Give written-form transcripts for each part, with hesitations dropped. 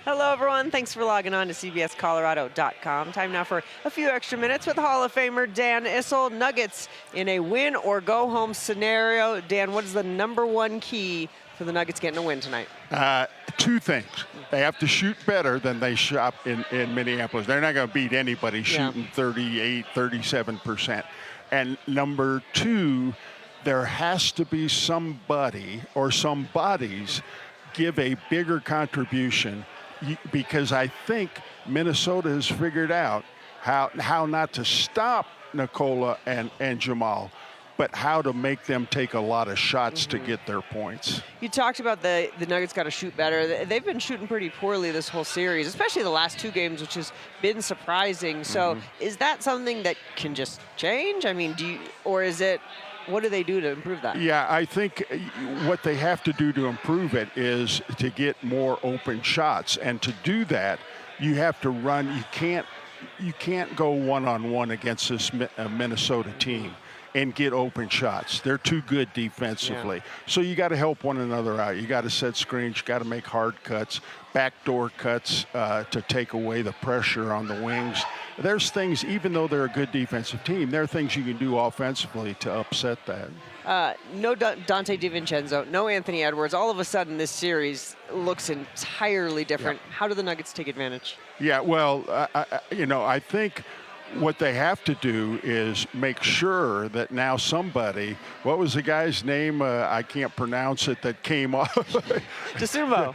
Hello, everyone. Thanks for logging on to CBSColorado.com. Time now for a few extra minutes with Hall of Famer Dan Issel. Nuggets in a win-or-go-home scenario. Dan, what is the #1 key for the Nuggets getting a win tonight? Two things. They have to shoot better than they shot in Minneapolis. They're not going to beat anybody shooting 38, 37%. And number two, there has to be somebody or some bodies give a bigger contribution, because I think Minnesota has figured out how not to stop Nikola and Jamal, but how to make them take a lot of shots to get their points. You talked about the Nuggets got to shoot better. They've been shooting pretty poorly this whole series, especially the last two games, which has been surprising. So is that something that can just change? I mean, what do they do to improve that? Yeah, I think what they have to do to improve it is to get more open shots. And to do that, you have to run. You can't go one-on-one against this Minnesota team and get open shots. They're too good defensively. So you got to help one another out. You got to set screens. You got to make hard cuts, backdoor cuts to take away the pressure on the wings. There's things, even though they're a good defensive team, there are things you can do offensively to upset that. No Dante DiVincenzo, no Anthony Edwards. All of a sudden, this series looks entirely different. How do the Nuggets take advantage? Yeah, well, I think what they have to do is make sure that now somebody, what was the guy's name? I can't pronounce it, that came off. DeSumo.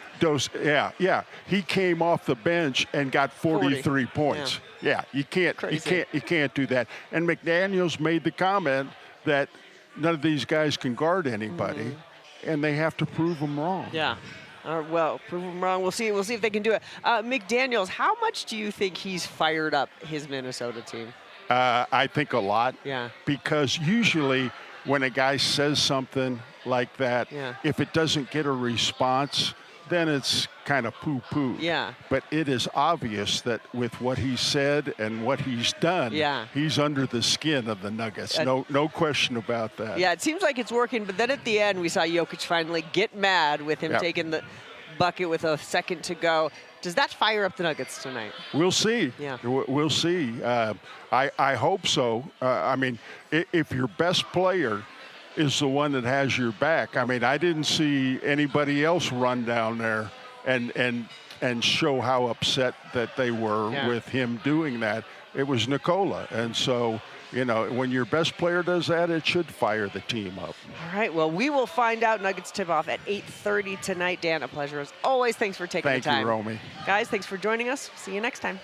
Yeah. He came off the bench and got 43 points. Yeah, you can't do that. And McDaniels made the comment that none of these guys can guard anybody, and they have to prove them wrong. Yeah. Well, prove them wrong. We'll see if they can do it. McDaniels, how much do you think he's fired up his Minnesota team? I think a lot. Yeah. Because usually when a guy says something like that, if it doesn't get a response, then it's kind of poo-poo. Yeah. But it is obvious that with what he said and what he's done, he's under the skin of the Nuggets. No question about that. Yeah, it seems like it's working, but then at the end we saw Jokic finally get mad with him taking the bucket with a second to go. Does that fire up the Nuggets tonight? We'll see. Yeah. We'll see. I hope so. I mean, if your best player is the one that has your back. I mean, I didn't see anybody else run down there and show how upset that they were with him doing that. It was Nikola. And so, when your best player does that, it should fire the team up. All right, well, we will find out. Nuggets tip-off at 8:30 tonight. Dan, a pleasure as always. Thanks for taking the time. Thank you, Romy. Guys, thanks for joining us. See you next time.